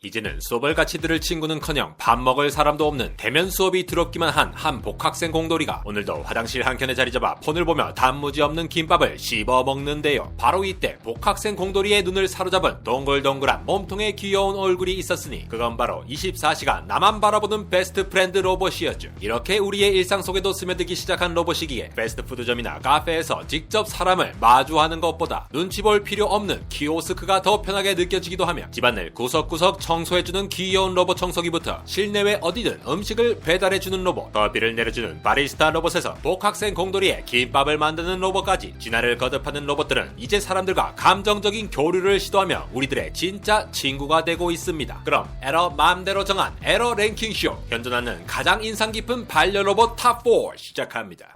이제는 수업을 같이 들을 친구는커녕 밥 먹을 사람도 없는 대면 수업이 더럽기만 한 복학생 공돌이가 오늘도 화장실 한켠에 자리 잡아 폰을 보며 단무지 없는 김밥을 씹어 먹는데요. 바로 이때 복학생 공돌이의 눈을 사로잡은 동글동글한 몸통의 귀여운 얼굴이 있었으니 그건 바로 24시간 나만 바라보는 베스트 프렌드 로봇이었죠. 이렇게 우리의 일상 속에도 스며들기 시작한 로봇이기에 패스트푸드점이나 카페에서 직접 사람을 마주하는 것보다 눈치 볼 필요 없는 키오스크가 더 편하게 느껴지기도 하며 집안을 구석구석 청소해주는 귀여운 로봇 청소기부터 실내외 어디든 음식을 배달해주는 로봇, 커피를 내려주는 바리스타 로봇에서 복학생 공돌이의 김밥을 만드는 로봇까지 진화를 거듭하는 로봇들은 이제 사람들과 감정적인 교류를 시도하며 우리들의 진짜 친구가 되고 있습니다. 그럼 에러 맘대로 정한 에러 랭킹쇼, 현존하는 가장 인상 깊은 반려 로봇 탑4 시작합니다.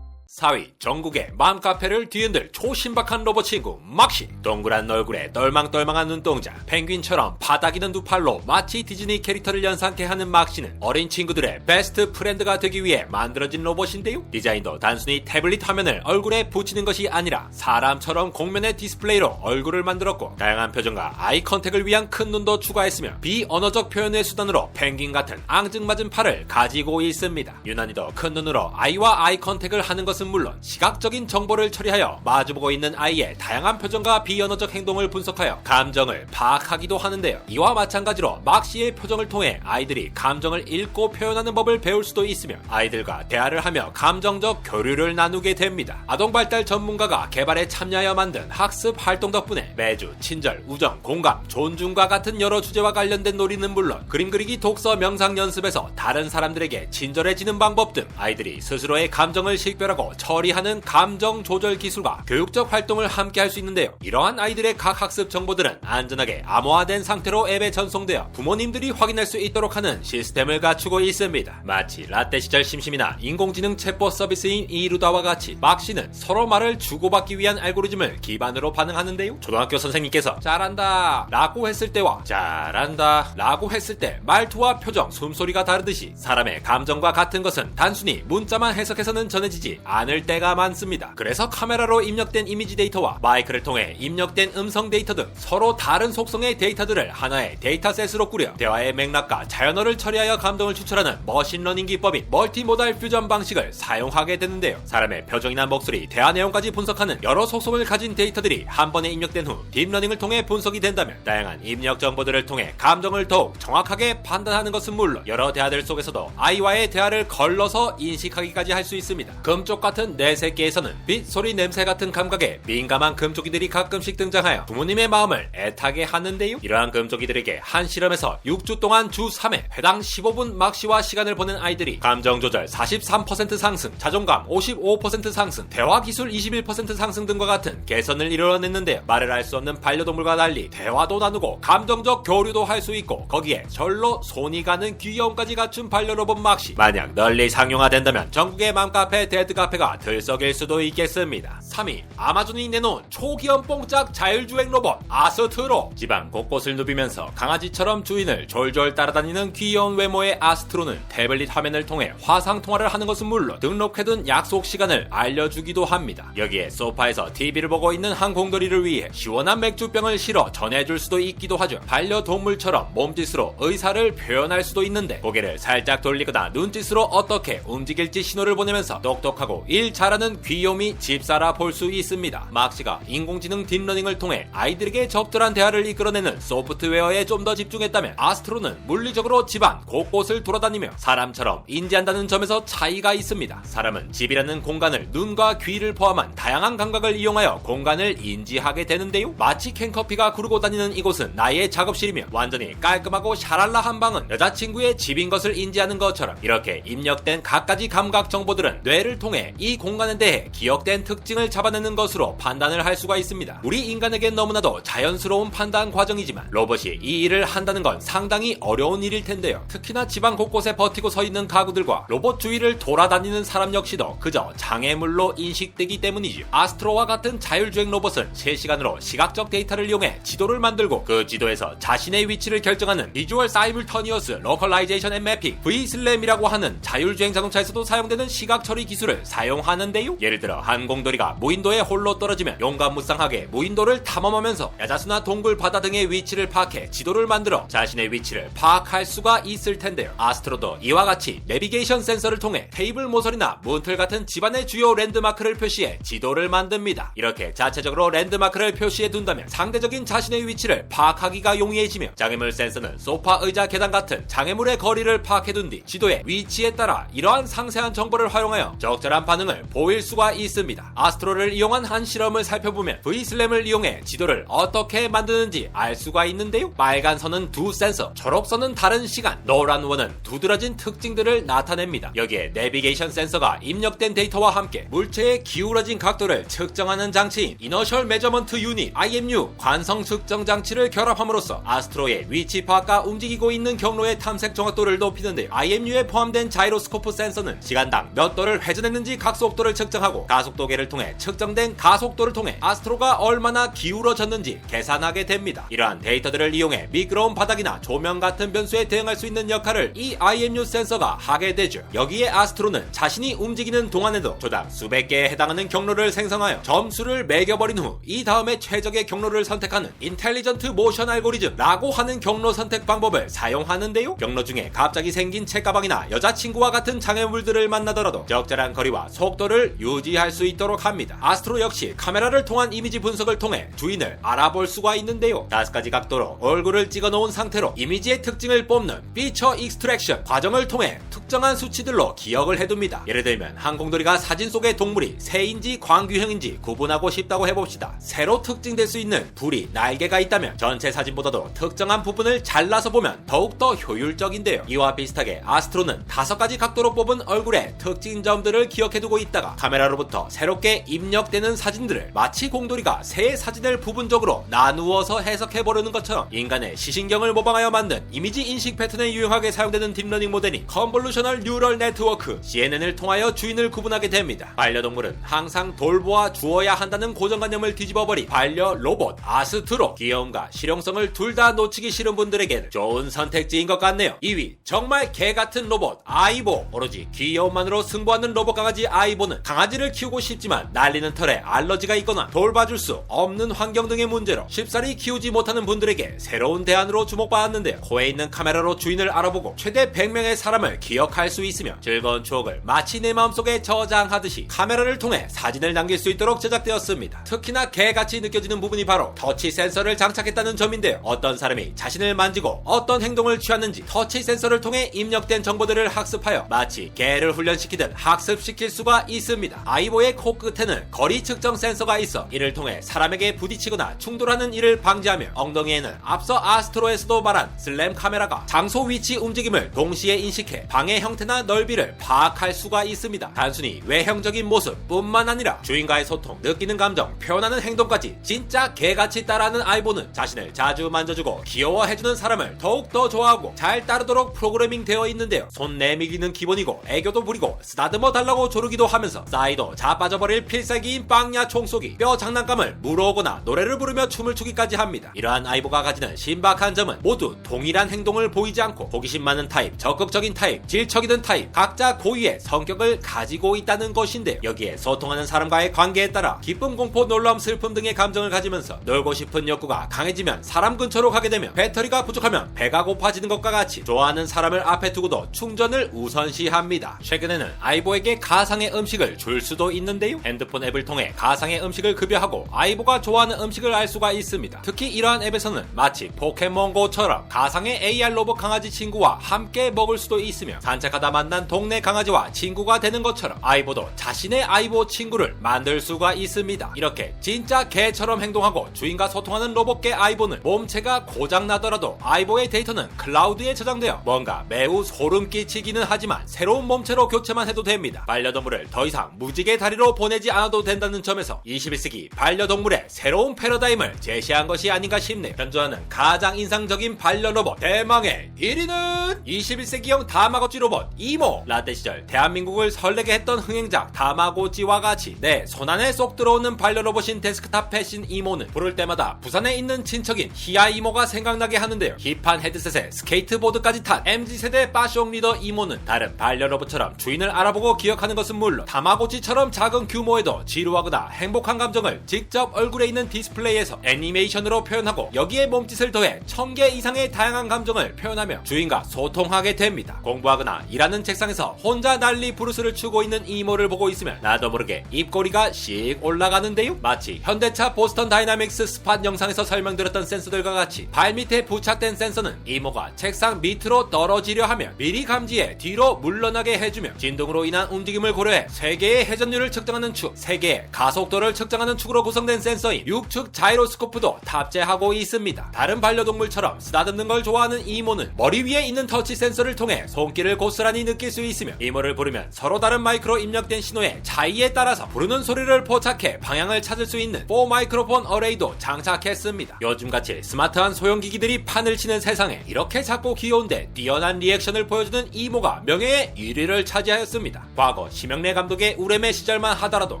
4위, 전국의 맘카페를 뒤흔들 초신박한 로봇 친구 막시. 동그란 얼굴에 똘망똘망한 눈동자, 펭귄처럼 바닥이는 두 팔로 마치 디즈니 캐릭터를 연상케 하는 막시는 어린 친구들의 베스트 프렌드가 되기 위해 만들어진 로봇인데요. 디자인도 단순히 태블릿 화면을 얼굴에 붙이는 것이 아니라 사람처럼 공면의 디스플레이로 얼굴을 만들었고, 다양한 표정과 아이 컨택을 위한 큰 눈도 추가했으며 비언어적 표현의 수단으로 펭귄 같은 앙증맞은 팔을 가지고 있습니다. 유난히도 큰 눈으로 아이와 아이 컨택을 하는 것은 물론 시각적인 정보를 처리하여 마주보고 있는 아이의 다양한 표정과 비언어적 행동을 분석하여 감정을 파악하기도 하는데요. 이와 마찬가지로 막시의 표정을 통해 아이들이 감정을 읽고 표현하는 법을 배울 수도 있으며 아이들과 대화를 하며 감정적 교류를 나누게 됩니다. 아동발달 전문가가 개발에 참여하여 만든 학습 활동 덕분에 매주 친절, 우정, 공감, 존중과 같은 여러 주제와 관련된 놀이는 물론 그림 그리기, 독서, 명상 연습에서 다른 사람들에게 친절해지는 방법 등 아이들이 스스로의 감정을 식별하고 처리하는 감정 조절 기술과 교육적 활동을 함께 할 수 있는데요. 이러한 아이들의 각 학습 정보들은 안전하게 암호화된 상태로 앱에 전송되어 부모님들이 확인할 수 있도록 하는 시스템을 갖추고 있습니다. 마치 라떼 시절 심심이나 인공지능 챗봇 서비스인 이루다와 같이 막시는 서로 말을 주고받기 위한 알고리즘을 기반으로 반응하는데요. 초등학교 선생님께서 잘한다 라고 했을 때와 잘한다 라고 했을 때 말투와 표정, 숨소리가 다르듯이 사람의 감정과 같은 것은 단순히 문자만 해석해서는 전해지지 않을 때가 많습니다. 그래서 카메라로 입력된 이미지 데이터와 마이크를 통해 입력된 음성 데이터 등 서로 다른 속성의 데이터들을 하나의 데이터셋으로 꾸려 대화의 맥락과 자연어를 처리하여 감정을 추출하는 머신러닝 기법인 멀티모달 퓨전 방식을 사용하게 되는데요. 사람의 표정이나 목소리, 대화 내용까지 분석하는 여러 속성을 가진 데이터들이 한 번에 입력된 후 딥러닝을 통해 분석이 된다면 다양한 입력 정보들을 통해 감정을 더욱 정확하게 판단하는 것은 물론 여러 대화들 속에서도 아이와의 대화를 걸러서 인식하기까지 할 수 있습니다. 금쪽 같은 뇌새끼에서는 빛, 소리, 냄새 같은 감각에 민감한 금쪽이들이 가끔씩 등장하여 부모님의 마음을 애타게 하는데요. 이러한 금쪽이들에게 한 실험에서 6주 동안 주 3회 회당 15분 막시와 시간을 보낸 아이들이 감정 조절 43% 상승, 자존감 55% 상승, 대화 기술 21% 상승 등과 같은 개선을 이루어냈는데요. 말을 할 수 없는 반려동물과 달리 대화도 나누고 감정적 교류도 할 수 있고 거기에 절로 손이 가는 귀여움까지 갖춘 반려로봇 막시. 만약 널리 상용화된다면 전국의 맘카페, 데드카페가 들썩일 수도 있겠습니다. 3위, 아마존이 내놓은 초기염 뽕짝 자율주행 로봇 아스트로. 집안 곳곳을 누비면서 강아지처럼 주인을 졸졸 따라다니는 귀여운 외모의 아스트로는 태블릿 화면을 통해 화상통화를 하는 것은 물론 등록해둔 약속 시간을 알려주기도 합니다. 여기에 소파에서 TV를 보고 있는 한 공돌이를 위해 시원한 맥주병을 실어 전해줄 수도 있기도 하죠. 반려동물처럼 몸짓으로 의사를 표현할 수도 있는데 고개를 살짝 돌리거나 눈짓으로 어떻게 움직일지 신호를 보내면서 똑똑하고 일 잘하는 귀요미 집사라 볼 수 있습니다. 막시가 인공지능 딥러닝을 통해 아이들에게 적절한 대화를 이끌어내는 소프트웨어에 좀 더 집중했다면 아스트로는 물리적으로 집안 곳곳을 돌아다니며 사람처럼 인지한다는 점에서 차이가 있습니다. 사람은 집이라는 공간을 눈과 귀를 포함한 다양한 감각을 이용하여 공간을 인지하게 되는데요. 마치 캔커피가 구르고 다니는 이곳은 나의 작업실이며 완전히 깔끔하고 샤랄라한 방은 여자친구의 집인 것을 인지하는 것처럼 이렇게 입력된 갖가지 감각 정보들은 뇌를 통해 이 공간에 대해 기억된 특징을 잡아내는 것으로 판단을 할 수가 있습니다. 우리 인간에겐 너무나도 자연스러운 판단 과정이지만 로봇이 이 일을 한다는 건 상당히 어려운 일일 텐데요. 특히나 집안 곳곳에 버티고 서 있는 가구들과 로봇 주위를 돌아다니는 사람 역시도 그저 장애물로 인식되기 때문이죠. 아스트로와 같은 자율주행 로봇은 실시간으로 시각적 데이터를 이용해 지도를 만들고 그 지도에서 자신의 위치를 결정하는 비주얼 사이물터니어스 로컬라이제이션 앤 매핑 VSLAM이라고 하는 자율주행 자동차에서도 사용되는 시각 처리 기술을 사용 사용하는데요. 예를 들어 한공돌이가 무인도에 홀로 떨어지면 용감무쌍하게 무인도를 탐험하면서 야자수나 동굴 바다 등의 위치를 파악해 지도를 만들어 자신의 위치를 파악할 수가 있을 텐데요. 아스트로도 이와 같이 내비게이션 센서를 통해 테이블 모서리나 문틀 같은 집안의 주요 랜드마크를 표시해 지도를 만듭니다. 이렇게 자체적으로 랜드마크를 표시해 둔다면 상대적인 자신의 위치를 파악하기가 용이해지며 장애물 센서는 소파, 의자, 계단 같은 장애물의 거리를 파악해둔 뒤 지도의 위치에 따라 이러한 상세한 정보를 활용하여 적절한 반응을 보일 수가 있습니다. 아스트로를 이용한 한 실험을 살펴보면 V슬램을 이용해 지도를 어떻게 만드는지 알 수가 있는데요. 빨간 선은 두 센서, 초록선은 다른 시간, 노란 원은 두드러진 특징들을 나타냅니다. 여기에 내비게이션 센서가 입력된 데이터와 함께 물체의 기울어진 각도를 측정하는 장치인 이너셜 메저먼트 유닛 IMU 관성 측정 장치를 결합함으로써 아스트로의 위치 파악과 움직이고 있는 경로의 탐색 정확도를 높이는데요. IMU에 포함된 자이로스코프 센서는 시간당 몇 도를 회전했는지 각속도를 측정하고 가속도계를 통해 측정된 가속도를 통해 아스트로가 얼마나 기울어졌는지 계산하게 됩니다. 이러한 데이터들을 이용해 미끄러운 바닥이나 조명 같은 변수에 대응할 수 있는 역할을 이 IMU 센서가 하게 되죠. 여기에 아스트로는 자신이 움직이는 동안에도 조당 수백 개에 해당하는 경로를 생성하여 점수를 매겨버린 후 이 다음에 최적의 경로를 선택하는 인텔리전트 모션 알고리즘라고 하는 경로 선택 방법을 사용하는데요. 경로 중에 갑자기 생긴 책가방이나 여자친구와 같은 장애물들을 만나더라도 적절한 거리와 속도를 유지할 수 있도록 합니다. 아스트로 역시 카메라를 통한 이미지 분석을 통해 주인을 알아볼 수가 있는데요. 5가지 각도로 얼굴을 찍어 놓은 상태로 이미지의 특징을 뽑는 피처 익스트랙션 과정을 통해 특정한 수치들로 기억을 해둡니다. 예를 들면 항공돌이가 사진 속의 동물이 새인지 광규형인지 구분하고 싶다고 해봅시다. 새로 특징될 수 있는 부리, 날개가 있다면 전체 사진보다도 특정한 부분을 잘라서 보면 더욱더 효율적인데요. 이와 비슷하게 아스트로는 5가지 각도로 뽑은 얼굴의 특징점들을 기억해두고 있다가 카메라로부터 새롭게 입력되는 사진들을 마치 공돌이가 새의 사진을 부분적으로 나누어서 해석해보려는 것처럼 인간의 시신경을 모방하여 만든 이미지 인식 패턴에 유용하게 사용되는 딥러닝 모델인 컨볼루셔널 뉴럴 네트워크 CNN을 통하여 주인을 구분하게 됩니다. 반려동물은 항상 돌보아 주어야 한다는 고정관념을 뒤집어버린 반려 로봇 아스트로. 귀여움과 실용성을 둘 다 놓치기 싫은 분들에게는 좋은 선택지인 것 같네요. 2위, 정말 개같은 로봇 아이보. 오로지 귀여움만으로 승부하는 로봇 강아지 아이보는 강아지를 키우고 싶지만 날리는 털에 알러지가 있거나 돌봐줄 수 없는 환경 등의 문제로 쉽사리 키우지 못하는 분들에게 새로운 대안으로 주목받았는데요. 코에 있는 카메라로 주인을 알아보고 최대 100명의 사람을 기억할 수 있으며 즐거운 추억을 마치 내 마음속에 저장하듯이 카메라를 통해 사진을 남길 수 있도록 제작되었습니다. 특히나 개같이 느껴지는 부분이 바로 터치 센서를 장착했다는 점인데요. 어떤 사람이 자신을 만지고 어떤 행동을 취하는지 터치 센서를 통해 입력된 정보들을 학습하여 마치 개를 훈련시키듯 학습시킬 수가 있습니다. 아이보의 코끝에는 거리 측정 센서가 있어 이를 통해 사람에게 부딪히거나 충돌하는 일을 방지하며 엉덩이에는 앞서 아스트로에서도 말한 슬램 카메라가 장소 위치 움직임을 동시에 인식해 방의 형태나 넓이를 파악할 수가 있습니다. 단순히 외형적인 모습 뿐만 아니라 주인과의 소통, 느끼는 감정, 표현하는 행동까지 진짜 개같이 따라하는 아이보는 자신을 자주 만져주고 귀여워해주는 사람을 더욱더 좋아하고 잘 따르도록 프로그래밍 되어 있는데요. 손 내밀기는 기본이고 애교도 부리고 쓰다듬어 달라고 조르기도 하면서 싸이도 자빠져버릴 필살기인 빵야 총쏘기, 뼈 장난감을 물어오거나 노래를 부르며 춤을 추기까지 합니다. 이러한 아이보가 가지는 신박한 점은 모두 동일한 행동을 보이지 않고 호기심 많은 타입, 적극적인 타입, 질척이든 타입 각자 고유의 성격을 가지고 있다는 것인데요. 여기에 소통하는 사람과의 관계에 따라 기쁨, 공포, 놀람, 슬픔 등의 감정을 가지면서 놀고 싶은 욕구가 강해지면 사람 근처로 가게 되며 배터리가 부족하면 배가 고파지는 것과 같이 좋아하는 사람을 앞에 두고도 충전을 우선시합니다. 최근에는 아이보에게 가상의 음식을 줄 수도 있는데요. 핸드폰 앱을 통해 가상의 음식을 급여하고 아이보가 좋아하는 음식을 알 수가 있습니다. 특히 이러한 앱에서는 마치 포켓몬고처럼 가상의 AR 로봇 강아지 친구와 함께 먹을 수도 있으며 산책하다 만난 동네 강아지와 친구가 되는 것처럼 아이보도 자신의 아이보 친구를 만들 수가 있습니다. 이렇게 진짜 개처럼 행동하고 주인과 소통하는 로봇개 아이보는 몸체가 고장나더라도 아이보의 데이터는 클라우드에 저장되어 뭔가 매우 소름 끼치기는 하지만 새로운 몸체로 교체만 해도 됩니다. 반려동물을 더 이상 무지개 다리로 보내지 않아도 된다는 점에서 21세기 반려동물의 새로운 패러다임을 제시한 것이 아닌가 싶네요. 현존하는 가장 인상적인 반려로봇 대망의 1위는 21세기형 다마고치 로봇 이모. 라떼 시절 대한민국을 설레게 했던 흥행작 다마고치와 같이 내 손안에 쏙 들어오는 반려로봇인 데스크탑 펫인 이모는 부를 때마다 부산에 있는 친척인 희야 이모가 생각나게 하는데요. 힙한 헤드셋에 스케이트보드까지 탄 MZ세대 빠숑 리더 이모는 다른 반려로봇처럼 주인을 알아보고 기억하는 것은 것은 물론 다마고치처럼 작은 규모에도 지루하거나 행복한 감정을 직접 얼굴에 있는 디스플레이에서 애니메이션으로 표현하고 여기에 몸짓을 더해 1000개 이상의 다양한 감정을 표현하며 주인과 소통하게 됩니다. 공부하거나 일하는 책상에서 혼자 난리 부르스를 추고 있는 이모를 보고 있으면 나도 모르게 입꼬리가 씩 올라가는데요. 마치 현대차 보스턴 다이나믹스 스팟 영상에서 설명드렸던 센서들과 같이 발밑에 부착된 센서는 이모가 책상 밑으로 떨어지려 하며 미리 감지해 뒤로 물러나게 해주며 진동으로 인한 움직임을 고려해 3개의 회전율을 측정하는 축, 3개의 가속도를 측정하는 축으로 구성된 센서인 6축 자이로스코프도 탑재하고 있습니다. 다른 반려동물처럼 쓰다듬는 걸 좋아하는 이모는 머리 위에 있는 터치 센서를 통해 손길을 고스란히 느낄 수 있으며 이모를 부르면 서로 다른 마이크로 입력된 신호의 차이에 따라서 부르는 소리를 포착해 방향을 찾을 수 있는 4 마이크로폰 어레이도 장착했습니다. 요즘같이 스마트한 소형기기들이 판을 치는 세상에 이렇게 작고 귀여운데 뛰어난 리액션을 보여주는 이모가 명예의 1위를 차지하였습니다. 과거 심영래 감독의 우레메 시절만 하더라도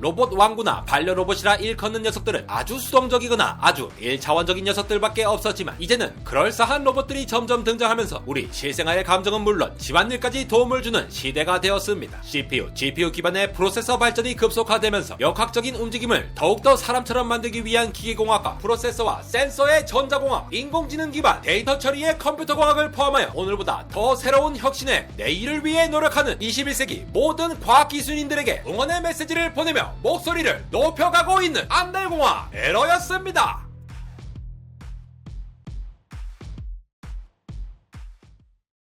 로봇 왕구나 반려로봇이라 일컫는 녀석들은 아주 수동적이거나 아주 1차원적인 녀석들밖에 없었지만 이제는 그럴싸한 로봇들이 점점 등장하면서 우리 실생활의 감정은 물론 집안일까지 도움을 주는 시대가 되었습니다. CPU, GPU 기반의 프로세서 발전이 급속화되면서 역학적인 움직임을 더욱더 사람처럼 만들기 위한 기계공학과 프로세서와 센서의 전자공학, 인공지능 기반 데이터 처리의 컴퓨터공학을 포함하여 오늘보다 더 새로운 혁신의 내일을 위해 노력하는 21세기 모든 과학기술인들에게 응원의 메시지를 보내며 목소리를 높여가고 있는 안달공학 에러였습니다.